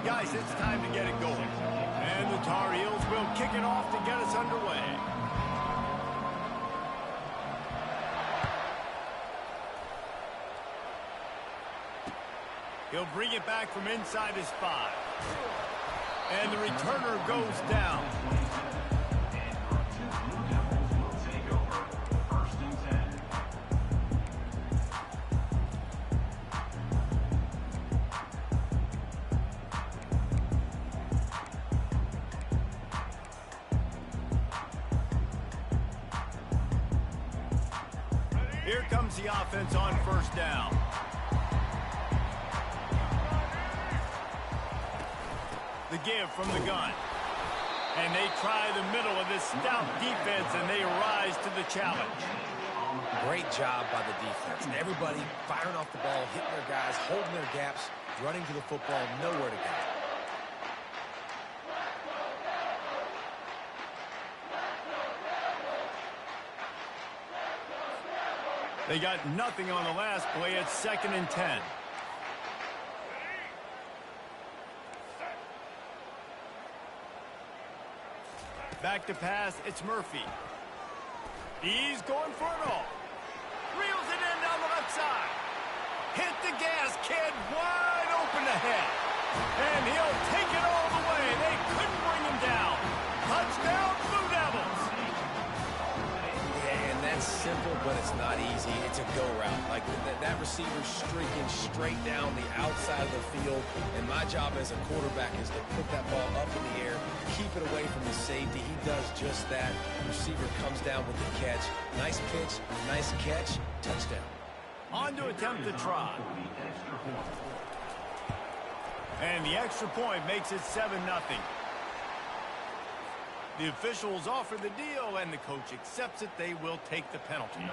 Guys, it's time to get it going. And the Tar Heels will kick it off to get us underway. He'll bring it back from inside his 5. And the returner goes down. Here comes the offense on first down. The give from the gun. And they try the middle of this stout defense, and they rise to the challenge. Great job by the defense. And everybody firing off the ball, hitting their guys, holding their gaps, running to the football, nowhere to go. They got nothing on the last play. It's 2nd and 10. Back to pass, it's Murphy. He's going for it all. Reels it in down the left side. Hit the gas, kid, wide open ahead. And he'll take it all the way. They couldn't bring him down. Touchdown, Blue Devils. Yeah, and that's simple, but it's not easy. It's a go route. Like that receiver's streaking straight down the outside of the field, and my job as a quarterback is to put that ball up in the air, keep it away from the safety. He does just that. The receiver comes down with the catch. Nice pitch, nice catch, touchdown. On to attempt to try. And the extra point makes it 7-0. The officials offer the deal, and the coach accepts it. They will take the penalty.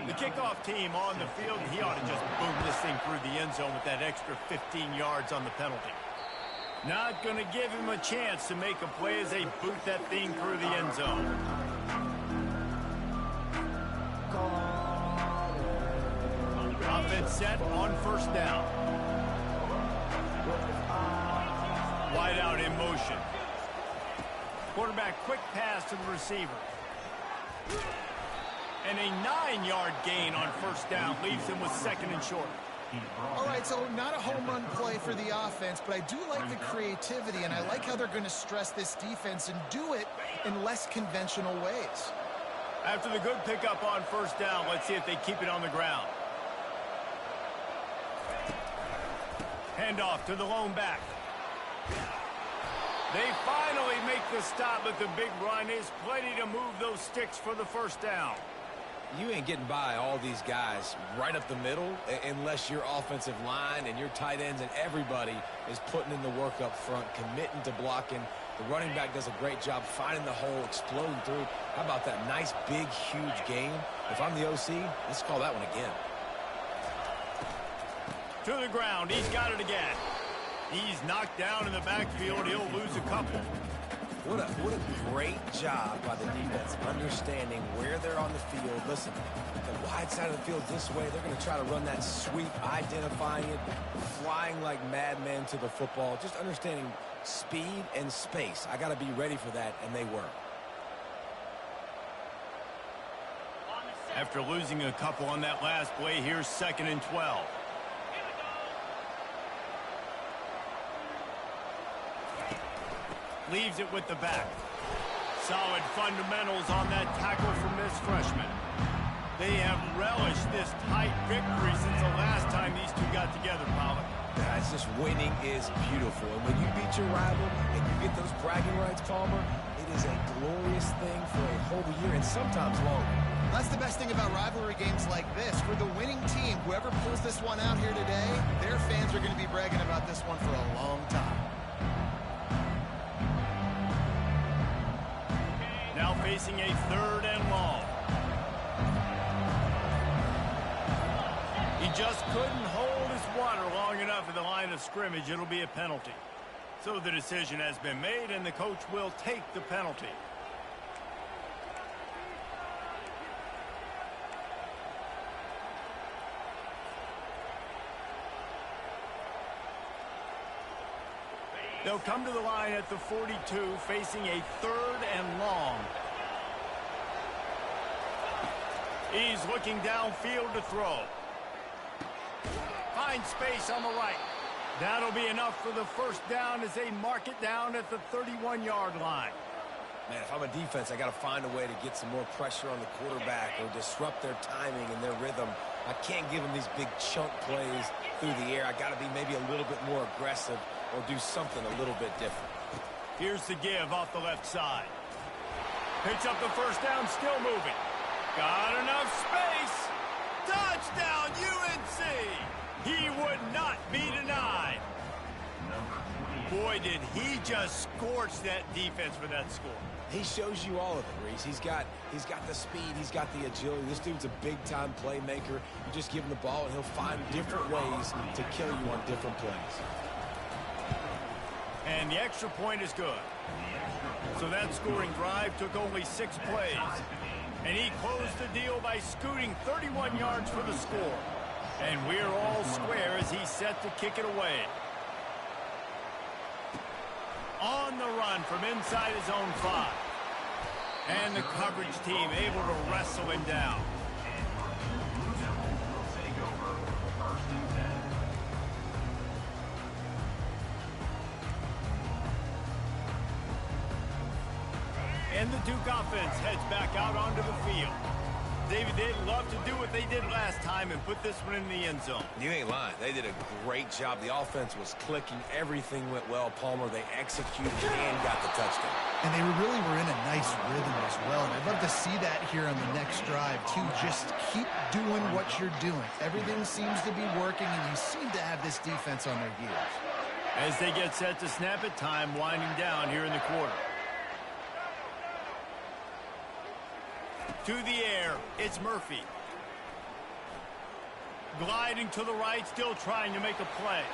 The kickoff team on the field, he ought to just boom this thing through the end zone with that extra 15 yards on the penalty. Not going to give him a chance to make a play as they boot that thing through the end zone. Offense set on first down. Wide out in motion. Quarterback quick pass to the receiver. And a 9-yard gain on first down leaves him with 2nd and short. All right, so not a home run play for the offense, but I do like the creativity, and I like how they're going to stress this defense and do it in less conventional ways. After the good pickup on first down, let's see if they keep it on the ground. Handoff to the lone back. They finally make the stop, but the big run is plenty to move those sticks for the first down. You ain't getting by all these guys right up the middle unless your offensive line and your tight ends and everybody is putting in the work up front, committing to blocking. The running back does a great job finding the hole, exploding through. How about that nice, big, huge gain? If I'm the OC, let's call that one again. To the ground. He's got it again. He's knocked down in the backfield. He'll lose a couple. What a great job by the defense, understanding where they're on the field. Listen, the wide side of the field this way, they're going to try to run that sweep, identifying it, flying like madmen to the football, just understanding speed and space. I got to be ready for that, and they were. After losing a couple on that last play, here's 2nd and 12. Leaves it with the back. Solid fundamentals on that tackle from this freshman. They have relished this tight victory since the last time these two got together, Pollard. Guys, just winning is beautiful. And when you beat your rival and you get those bragging rights, Palmer, it is a glorious thing for a whole year and sometimes longer. That's the best thing about rivalry games like this. For the winning team, whoever pulls this one out here today, their fans are going to be bragging about this one for a long time. Now facing a 3rd and long. He just couldn't hold his water long enough at the line of scrimmage. It'll be a penalty. So the decision has been made, and the coach will take the penalty. They'll come to the line at the 42, facing a 3rd and long. He's looking downfield to throw. Finds space on the right. That'll be enough for the first down as they mark it down at the 31-yard line. Man, if I'm a defense, I got to find a way to get some more pressure on the quarterback or disrupt their timing and their rhythm. I can't give them these big chunk plays through the air. I got to be maybe a little bit more aggressive or do something a little bit different. Here's the give off the left side. Picks up the first down, still moving. Got enough space. Touchdown, UNC. He would not be denied. Boy, did he just scorch that defense for that score. He shows you all of it, Reese. He's got the speed. He's got the agility. This dude's a big-time playmaker. You just give him the ball, and he'll find different ways to kill you on different plays. And the extra point is good. So that scoring drive took only 6 plays. And he closed the deal by scooting 31 yards for the score. And we're all square as he's set to kick it away. On the run from inside his own 5. And the coverage team able to wrestle him down. And the Duke offense heads back out onto the field. David, they'd love to do what they did last time and put this one in the end zone. You ain't lying. They did a great job. The offense was clicking. Everything went well, Palmer. They executed and got the touchdown. And they really were in a nice rhythm as well. And I'd love to see that here on the next drive, too. Just keep doing what you're doing. Everything seems to be working, and you seem to have this defense on their heels. As they get set to snap it, time winding down here in the quarter. To the air, it's Murphy. Gliding to the right, still trying to make a play.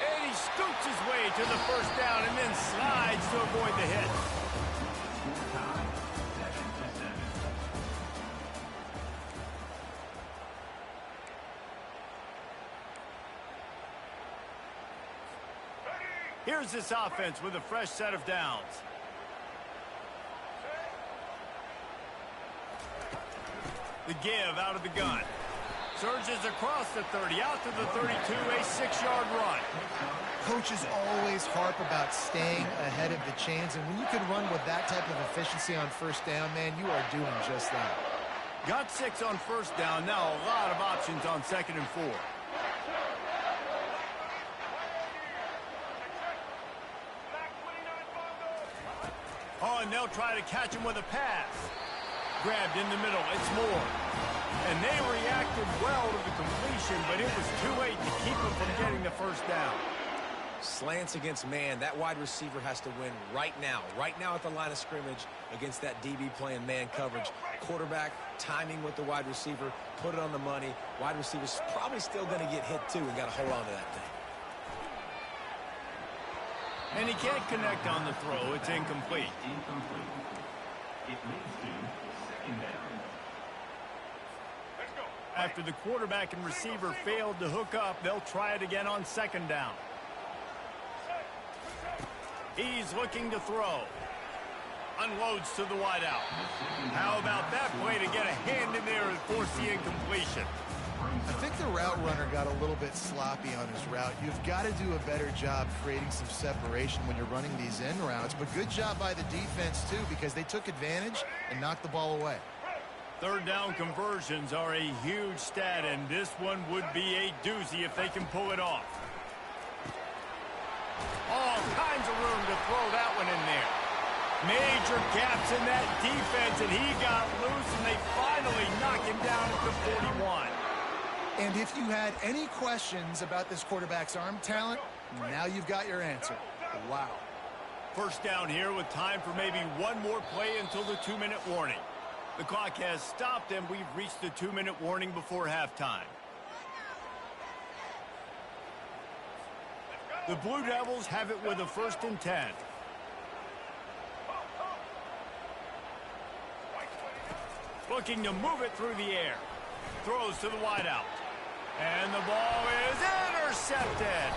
And he scoots his way to the first down and then slides to avoid the hit. Here's this offense with a fresh set of downs. The give out of the gun. Surges across the 30, out to the 32, a 6-yard run. Coaches always harp about staying ahead of the chains, and when you can run with that type of efficiency on first down, man, you are doing just that. Got 6 on first down, now a lot of options on 2nd and 4. Oh, and they'll try to catch him with a pass. Grabbed in the middle, it's Moore. And they reacted well to the completion, but it was too late to keep him from getting the first down. Slants against man. That wide receiver has to win right now at the line of scrimmage against that DB playing man coverage. Quarterback, timing with the wide receiver, put it on the money. Wide receiver's probably still going to get hit too and got to hold on to that thing. And he can't connect on the throw. It's incomplete. It leads to second down. After the quarterback and receiver failed to hook up, they'll try it again on 2nd down. He's looking to throw. Unloads to the wideout. How about that play to get a hand in there and force the incompletion? I think the route runner got a little bit sloppy on his route. You've got to do a better job creating some separation when you're running these end routes. But good job by the defense, too, because they took advantage and knocked the ball away. 3rd down conversions are a huge stat, and this one would be a doozy if they can pull it off. All kinds of room to throw that one in there. Major gaps in that defense, and he got loose, and they finally knock him down at the 41. And if you had any questions about this quarterback's arm talent, now you've got your answer. Wow. First down here with time for maybe one more play until the 2-minute warning. The clock has stopped, and we've reached the 2-minute warning before halftime. The Blue Devils have it with a 1st and 10. Looking to move it through the air. Throws to the wideout. And the ball is intercepted.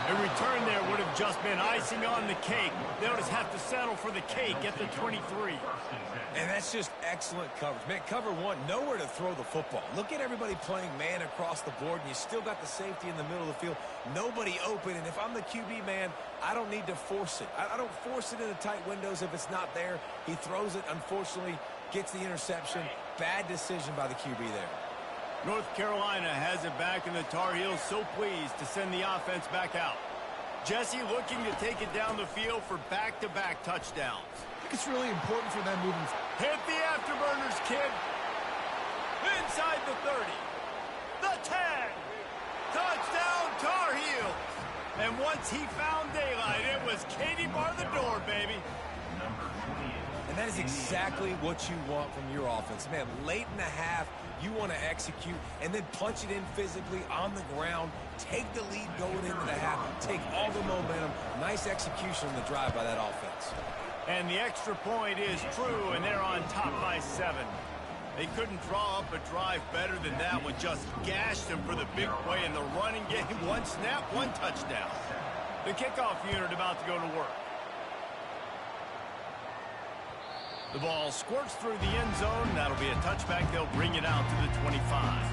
A return there would have just been icing on the cake. They'll just have to settle for the cake at the 23. And that's just excellent coverage. Man, cover one, nowhere to throw the football. Look at everybody playing man across the board, and you still got the safety in the middle of the field. Nobody open, and if I'm the QB, man, I don't need to force it. I don't force it into tight windows if it's not there. He throws it, unfortunately, gets the interception. Bad decision by the QB there. North Carolina has it back, and the Tar Heels so pleased to send the offense back out. Jesse looking to take it down the field for back-to-back touchdowns. I think it's really important for them moving forward. Hit the afterburners, kid. Inside the 30. The 10. Touchdown, Tar Heels. And once he found daylight, it was Katie bar the door, baby. And that is exactly what you want from your offense. Man, late in the half, you want to execute and then punch it in physically on the ground. Take the lead going into the half. Take all the momentum. Nice execution on the drive by that offense. And the extra point is true, and they're on top by 7. They couldn't draw up a drive better than that one. Just gashed them for the big play in the running game. One snap, one touchdown. The kickoff unit about to go to work. The ball squirts through the end zone. That'll be a touchback. They'll bring it out to the 25.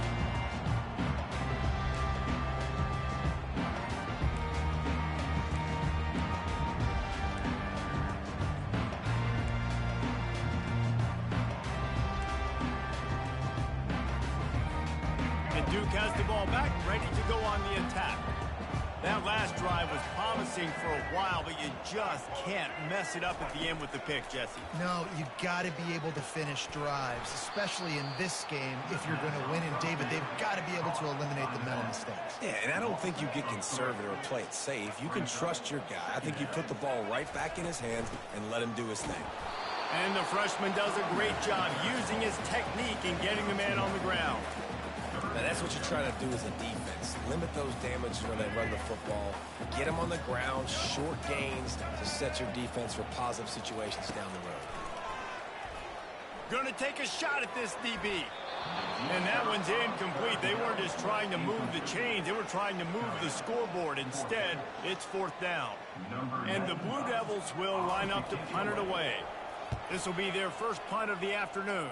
And Duke has the ball back, ready to go on the attack. That last drive was promising for a while, but you just can't mess it up at the end with the pick, Jesse. No, you've got to be able to finish drives, especially in this game. If you're going to win, and David, they've got to be able to eliminate the mental mistakes. Yeah, and I don't think you get conservative or play it safe. You can trust your guy. I think you put the ball right back in his hands and let him do his thing. And the freshman does a great job using his technique and getting the man on the ground. Now, that's what you try to do as a defense. Limit those damages when they run the football. Get them on the ground, short gains to set your defense for positive situations down the road. Gonna take a shot at this DB. And that one's incomplete. They weren't just trying to move the chains. They were trying to move the scoreboard. Instead, it's 4th down. And the Blue Devils will line up to punt it away. This will be their first punt of the afternoon.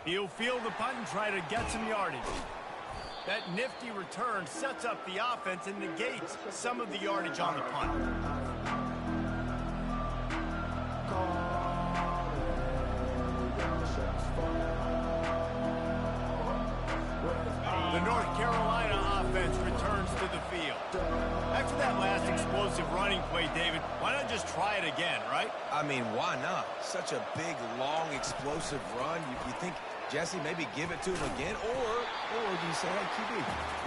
He'll field the punt and try to get some yardage. That nifty return sets up the offense and negates some of the yardage on the punt. The North Carolina offense returns to the field. After that last explosive running play, David, why not just try it again, right? I mean, why not? Such a big, long, explosive run. You think, Jesse, maybe give it to him again? Or do you say, hey, QB,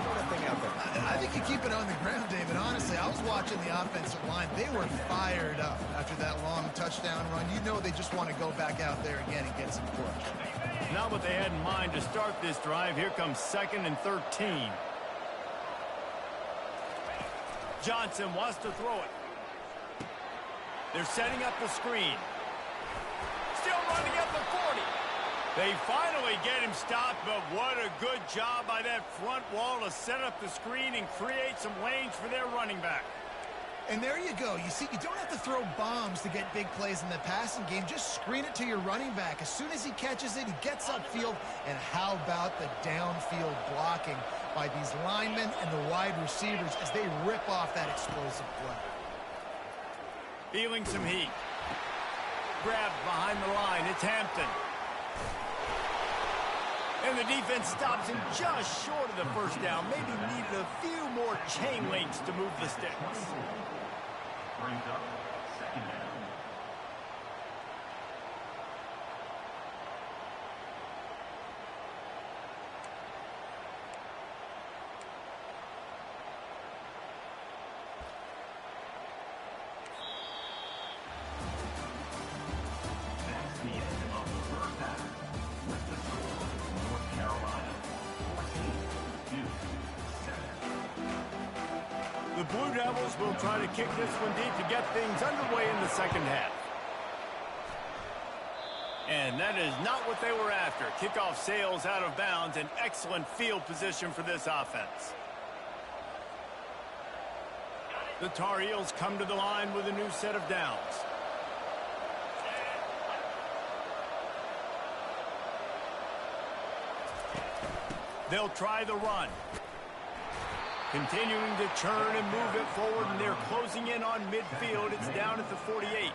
throw that thing out there? I think you keep it on the ground, David. Honestly, I was watching the offensive line. They were fired up after that long touchdown run. You know they just want to go back out there again and get some push. Not what they had in mind to start this drive. Here comes 2nd and 13. Johnson wants to throw it. They're setting up the screen. Still running at the 40. They finally get him stopped, but what a good job by that front wall to set up the screen and create some lanes for their running back. And there you go. You see, you don't have to throw bombs to get big plays in the passing game. Just screen it to your running back. As soon as he catches it, he gets upfield. And how about the downfield blocking by these linemen and the wide receivers as they rip off that explosive play. Feeling some heat. Grabbed behind the line. It's Hampton. And the defense stops him just short of the first down. Maybe needed a few more chain links to move the sticks. Brings up 2nd down. That's the end of the first half. With the score, North Carolina 14, Duke 7. The Blue Devils will try to kick this one deep to get things underway in the second half. And that is not what they were after. Kickoff sails out of bounds. An excellent field position for this offense. The Tar Heels come to the line with a new set of downs. They'll try the run. Continuing to churn and move it forward, and they're closing in on midfield. It's down at the 48.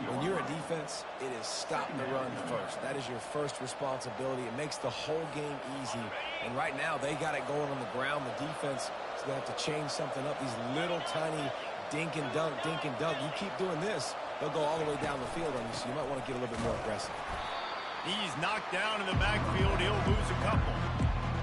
When you're a defense, it is stop the run first. That is your first responsibility. It makes the whole game easy. And right now, they got it going on the ground. The defense is going to have to change something up. These little tiny dink and dunk, dink and dunk. You keep doing this, they'll go all the way down the field on you, so you might want to get a little bit more aggressive. He's knocked down in the backfield. He'll lose a couple.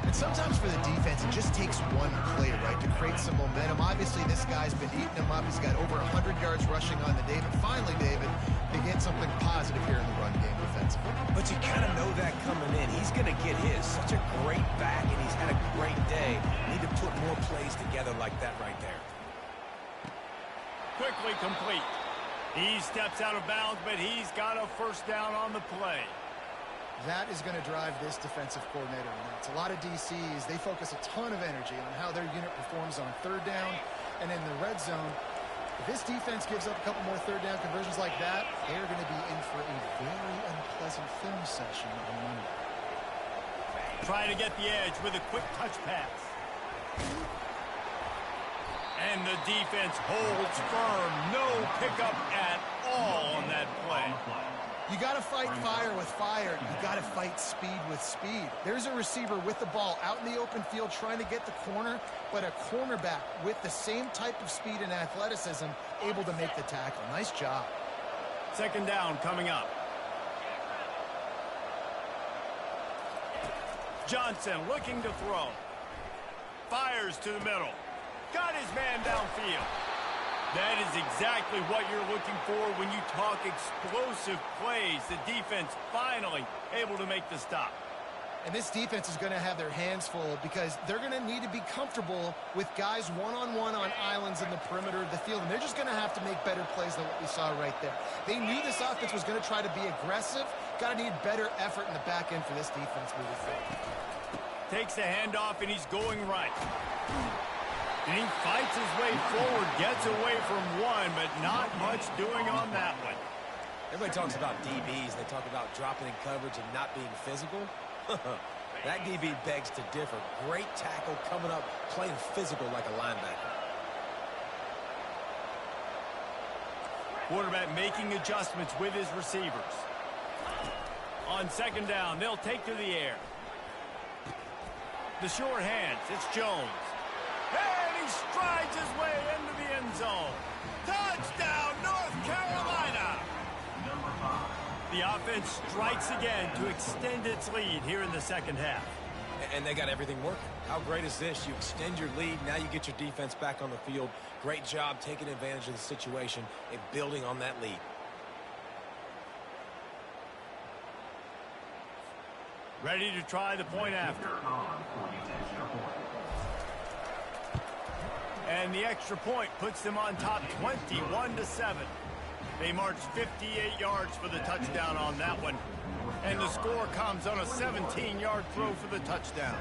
And sometimes for the defense, it just takes one play, right, to create some momentum. Obviously, this guy's been eating them up. He's got over 100 yards rushing on the day. But finally, David, they get something positive here in the run game defensively. But you kind of know that coming in. He's going to get his. Such a great back, and he's had a great day. Need to put more plays together like that right there. Quickly complete. He steps out of bounds, but he's got a first down on the play. That is going to drive this defensive coordinator nuts. A lot of DCs, they focus a ton of energy on how their unit performs on third down and in the red zone. If this defense gives up a couple more third down conversions like that, they're going to be in for a very unpleasant film session on Monday. Try to get the edge with a quick touch pass. And the defense holds firm. No pickup at all on that play. You got to fight fire with fire. You got to fight speed with speed. There's a receiver with the ball out in the open field trying to get the corner, but a cornerback with the same type of speed and athleticism able to make the tackle. Nice job. Second down coming up. Johnson looking to throw. Fires to the middle. Got his man downfield. That is exactly what you're looking for when you talk explosive plays. The defense finally able to make the stop. And this defense is going to have their hands full because they're going to need to be comfortable with guys one-on-one on islands in the perimeter of the field. And they're just going to have to make better plays than what we saw right there. They knew this offense was going to try to be aggressive. Got to need better effort in the back end for this defense moving forward. Takes the handoff, and he's going right. And he fights his way forward, gets away from one, but not much doing on that one. Everybody talks about DBs. They talk about dropping in coverage and not being physical. That DB begs to differ. Great tackle coming up, playing physical like a linebacker. Quarterback making adjustments with his receivers. On second down, they'll take to the air. The short hands, it's Jones. And he strides his way into the end zone. Touchdown, North Carolina! Number 5. The offense strikes again to extend its lead here in the second half. And they got everything working. How great is this? You extend your lead, now you get your defense back on the field. Great job taking advantage of the situation and building on that lead. Ready to try the point after. And the extra point puts them on top 21-7. They marched 58 yards for the touchdown on that one. And the score comes on a 17-yard throw for the touchdown.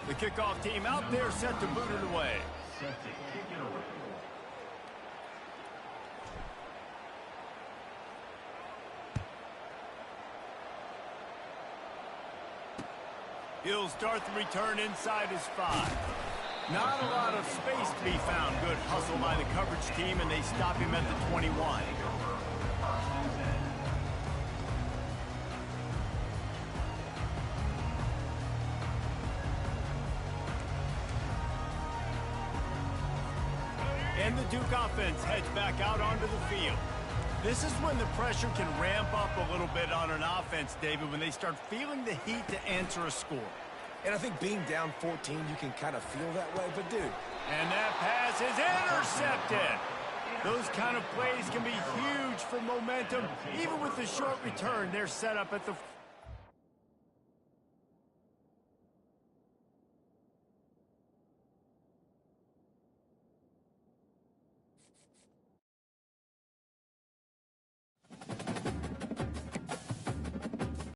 The kickoff team out there set to boot it away. Set to kick it away. He'll start the return inside his 5. Not a lot of space to be found. Good hustle by the coverage team, and they stop him at the 21. And the Duke offense heads back out onto the field. This is when the pressure can ramp up a little bit on an offense, David, when they start feeling the heat to answer a score. And I think being down 14, you can kind of feel that way, but dude. And that pass is intercepted. Those kind of plays can be huge for momentum. Even with the short return, they're set up at the